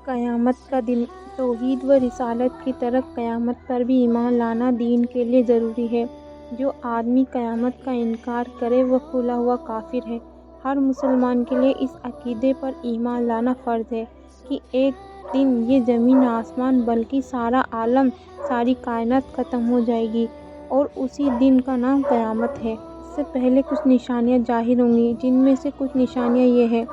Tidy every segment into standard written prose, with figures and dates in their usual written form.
قیامت کا دن۔ توحید و رسالت کی طرف قیامت پر بھی ایمان لانا دین کے لیے ضروری ہے۔ جو آدمی قیامت کا انکار کرے وہ کھلا ہوا کافر ہے۔ ہر مسلمان کے لیے اس عقیدے پر ایمان لانا فرض ہے کہ ایک دن یہ زمین آسمان بلکہ سارا عالم، ساری کائنات ختم ہو جائے گی اور اسی دن کا نام قیامت ہے۔ اس سے پہلے کچھ نشانیاں ظاہر ہوں گی، جن میں سے کچھ نشانیاں یہ ہیں۔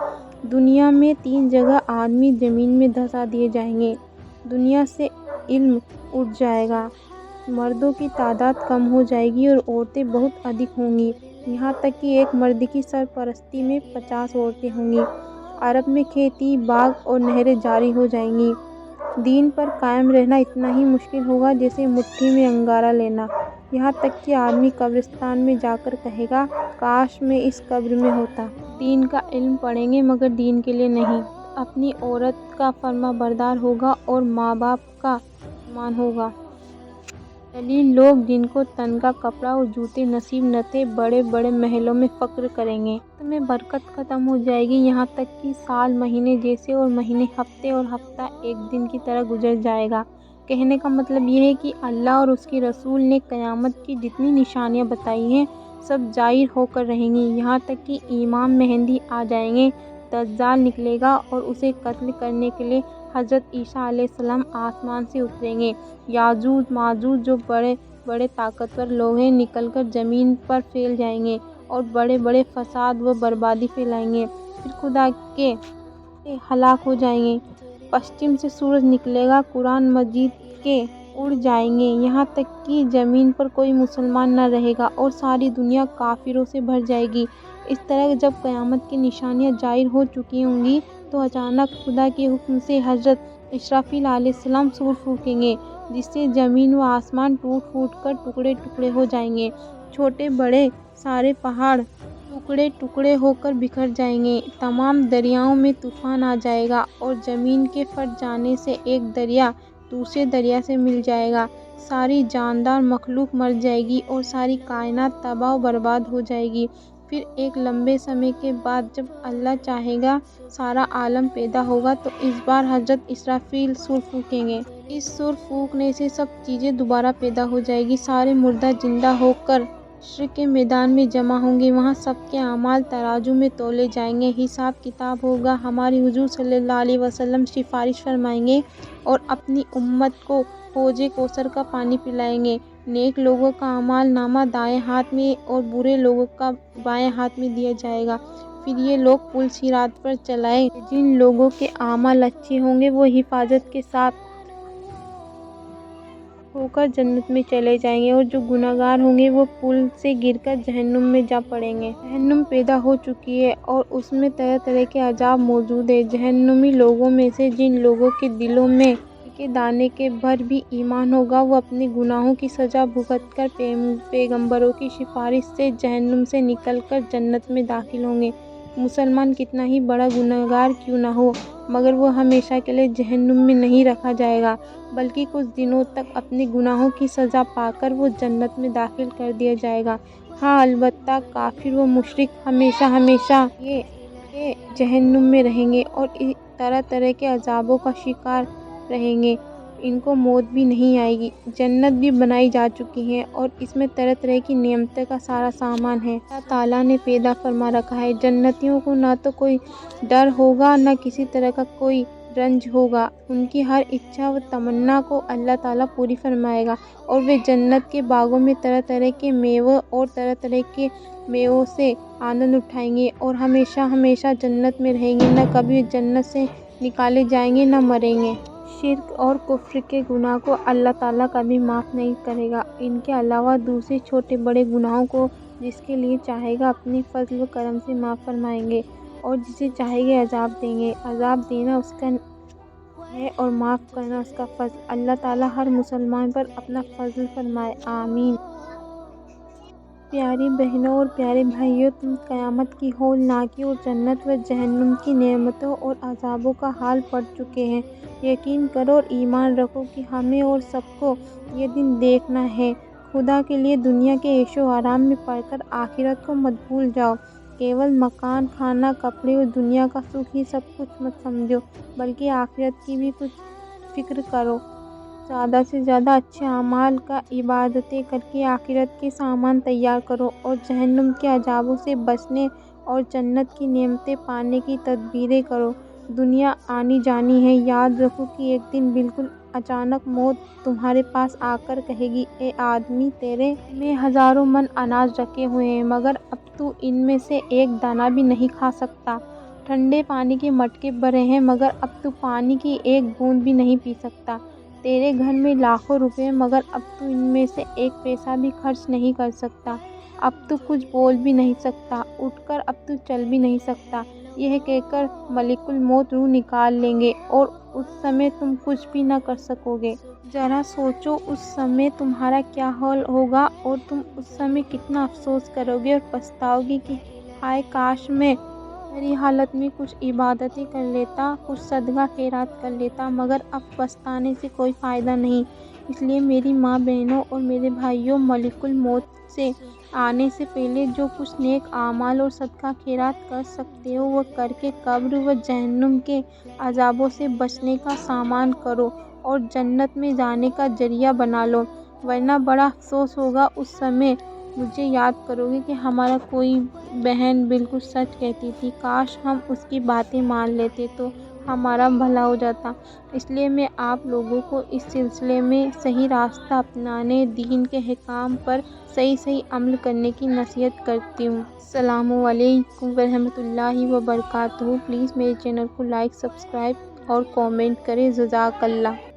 دنیا میں 3 جگہ آدمی زمین میں دھسا دیے جائیں گے۔ دنیا سے علم اٹھ جائے گا۔ مردوں کی تعداد کم ہو جائے گی اور عورتیں بہت ادھک ہوں گی، یہاں تک کہ ایک مرد کی سرپرستی میں 50 عورتیں ہوں گی۔ عرب میں کھیتی، باغ اور نہریں جاری ہو جائیں گی۔ دین پر قائم رہنا اتنا ہی مشکل ہوگا جیسے مٹھی میں انگارہ لینا، یہاں تک کہ آدمی قبرستان میں جا کر کہے گا کاش میں اس قبر میں ہوتا۔ دین کا علم پڑھیں گے مگر دین کے لیے نہیں۔ اپنی عورت کا فرما بردار ہوگا اور ماں باپ کا فرمان ہوگا۔ ذلیل لوگ جن کو تن کا کپڑا اور جوتے نصیب نہ تھے بڑے بڑے محلوں میں فخر کریں گے۔ وقت میں برکت ختم ہو جائے گی، یہاں تک کہ سال مہینے جیسے اور مہینے ہفتے اور ہفتہ ایک دن کی طرح گزر جائے گا۔ کہنے کا مطلب یہ ہے کہ اللہ اور اس کے رسول نے قیامت کی جتنی نشانیاں بتائی ہیں سب ظاہر ہو کر رہیں گی، یہاں تک کہ امام مہدی آ جائیں گے، دجال نکلے گا اور اسے قتل کرنے کے لیے حضرت عیسیٰ علیہ السلام آسمان سے اتریں گے۔ یاجوج ماجوج جو بڑے بڑے طاقتور لوگ ہیں نکل کر زمین پر پھیل جائیں گے اور بڑے بڑے فساد و بربادی پھیلائیں گے، پھر خدا کے سے ہلاک ہو جائیں گے۔ پشچم سے سورج نکلے گا، قرآن مجید کے اڑ جائیں گے، یہاں تک کہ زمین پر کوئی مسلمان نہ رہے گا اور ساری دنیا کافروں سے بھر جائے گی۔ اس طرح جب قیامت کی نشانیاں ظاہر ہو چکی ہوں گی تو اچانک خدا کے حکم سے حضرت اسرافیل علیہ السلام سور پھونکیں گے، جس سے زمین و آسمان ٹوٹ پھوٹ کر ٹکڑے ٹکڑے ہو جائیں گے، چھوٹے بڑے سارے پہاڑ ٹکڑے ٹکڑے ہو کر بکھر جائیں گے، تمام دریاؤں میں طوفان آ جائے گا اور زمین کے پھٹ جانے سے ایک دریا دوسرے دریا سے مل جائے گا، ساری جاندار مخلوق مر جائے گی اور ساری کائنات تباہ و برباد ہو جائے گی۔ پھر ایک لمبے سمے کے بعد جب اللہ چاہے گا سارا عالم پیدا ہوگا تو اس بار حضرت اسرافیل سور پھونکیں گے۔ اس سور پھونکنے سے سب چیزیں دوبارہ پیدا ہو جائیں گی، سارے مردہ زندہ ہو کر حشر کے میدان میں جمع ہوں گے، وہاں سب کے اعمال ترازو میں تولے جائیں گے، حساب کتاب ہوگا۔ ہمارے حضور صلی اللہ علیہ وسلم سفارش فرمائیں گے اور اپنی امت کو حوض کوثر کا پانی پلائیں گے۔ نیک لوگوں کا اعمال نامہ دائیں ہاتھ میں اور برے لوگوں کا بائیں ہاتھ میں دیا جائے گا، پھر یہ لوگ پل صراط پر چلائیں گے۔ جن لوگوں کے اعمال اچھے ہوں گے وہ حفاظت کے ساتھ ہو کر جنت میں چلے جائیں گے اور جو گنہگار ہوں گے وہ پل سے گر کر جہنم میں جا پڑیں گے۔ جہنم پیدا ہو چکی ہے اور اس میں طرح طرح کے عذاب موجود ہیں۔ جہنمی لوگوں میں سے جن لوگوں کے دلوں میں کے دانے کے بھر بھی ایمان ہوگا وہ اپنے گناہوں کی سزا بھگت کر پیغمبروں کی سفارش سے جہنم سے نکل کر جنت میں داخل ہوں گے۔ مسلمان کتنا ہی بڑا گنہگار کیوں نہ ہو مگر وہ ہمیشہ کے لیے جہنم میں نہیں رکھا جائے گا بلکہ کچھ دنوں تک اپنے گناہوں کی سزا پا کر وہ جنت میں داخل کر دیا جائے گا۔ ہاں البتہ کافر و مشرک ہمیشہ ہمیشہ یہ جہنم میں رہیں گے اور طرح طرح کے عذابوں کا شکار رہیں گے، ان کو موت بھی نہیں آئے گی۔ جنت بھی بنائی جا چکی ہے اور اس میں طرح طرح کی نعمتوں کا سارا سامان ہے، اللہ تعالیٰ نے پیدا فرما رکھا ہے۔ جنتیوں کو نہ تو کوئی ڈر ہوگا نہ کسی طرح کا کوئی رنج ہوگا، ان کی ہر اچھا و تمنا کو اللہ تعالیٰ پوری فرمائے گا اور وہ جنت کے باغوں میں طرح طرح کے میووں اور طرح طرح کے میووں سے آنند اٹھائیں گے اور ہمیشہ ہمیشہ جنت میں رہیں گے، نہ کبھی جنت سے نکالے جائیں گے نہ مریں گے۔ شرک اور کفر کے گناہ کو اللہ تعالیٰ کبھی معاف نہیں کرے گا، ان کے علاوہ دوسرے چھوٹے بڑے گناہوں کو جس کے لیے چاہے گا اپنے فضل و کرم سے معاف فرمائیں گے اور جسے چاہے گا عذاب دیں گے۔ عذاب دینا اس کا ہے اور معاف کرنا اس کا فضل۔ اللہ تعالیٰ ہر مسلمان پر اپنا فضل فرمائے، آمین۔ پیاری بہنوں اور پیارے بھائیوں، تم قیامت کی ہولناکی اور جنت و جہنم کی نعمتوں اور عذابوں کا حال پڑھ چکے ہیں۔ یقین کرو اور ایمان رکھو کہ ہمیں اور سب کو یہ دن دیکھنا ہے۔ خدا کے لیے دنیا کے عیش و آرام میں پڑ کر آخرت کو مت بھول جاؤ۔ کیول مکان، کھانا، کپڑے اور دنیا کا سکھ ہی سب کچھ مت سمجھو، بلکہ آخرت کی بھی کچھ فکر کرو۔ زیادہ سے زیادہ اچھے اعمال کا عبادتیں کر کے آخرت کے سامان تیار کرو اور جہنم کے عذابوں سے بچنے اور جنت کی نعمتیں پانے کی تدبیریں کرو۔ دنیا آنی جانی ہے، یاد رکھو کہ ایک دن بالکل اچانک موت تمہارے پاس آ کر کہے گی، اے آدمی، تیرے میں ہزاروں من اناج رکھے ہوئے ہیں مگر اب تو ان میں سے ایک دانہ بھی نہیں کھا سکتا۔ ٹھنڈے پانی کے مٹکے بھرے ہیں مگر اب تو پانی کی ایک بوند بھی نہیں پی سکتا۔ تیرے گھر میں لاکھوں روپے مگر اب تو ان میں سے ایک پیسہ بھی خرچ نہیں کر سکتا۔ اب تو کچھ بول بھی نہیں سکتا، اٹھ کر اب تو چل بھی نہیں سکتا۔ یہ کہہ کر ملک الموت روح نکال لیں گے اور اس سمے تم کچھ بھی نہ کر سکو گے۔ ذرا سوچو اس سمے تمہارا کیا حال ہوگا اور تم اس سمے کتنا افسوس کرو گے اور پچھتاؤ گے کہ ہائے کاش میں میری حالت میں کچھ عبادتیں کر لیتا، کچھ صدقہ خیرات کر لیتا، مگر اب پچھتانے سے کوئی فائدہ نہیں۔ اس لیے میری ماں بہنوں اور میرے بھائیوں، ملک الموت سے آنے سے پہلے جو کچھ نیک اعمال اور صدقہ خیرات کر سکتے ہو وہ کر کے قبر و جہنم کے عذابوں سے بچنے کا سامان کرو اور جنت میں جانے کا ذریعہ بنا لو، ورنہ بڑا افسوس ہوگا اس سمے۔ مجھے یاد کرو گے کہ ہمارا کوئی بہن بالکل سچ کہتی تھی، کاش ہم اس کی باتیں مان لیتے تو ہمارا بھلا ہو جاتا۔ اس لیے میں آپ لوگوں کو اس سلسلے میں صحیح راستہ اپنانے، دین کے احکام پر صحیح عمل کرنے کی نصیحت کرتی ہوں۔ السلام علیکم ورحمۃ اللہ وبرکاتہ۔ پلیز میرے چینل کو لائک، سبسکرائب اور کامنٹ کریں۔ جزاک اللہ۔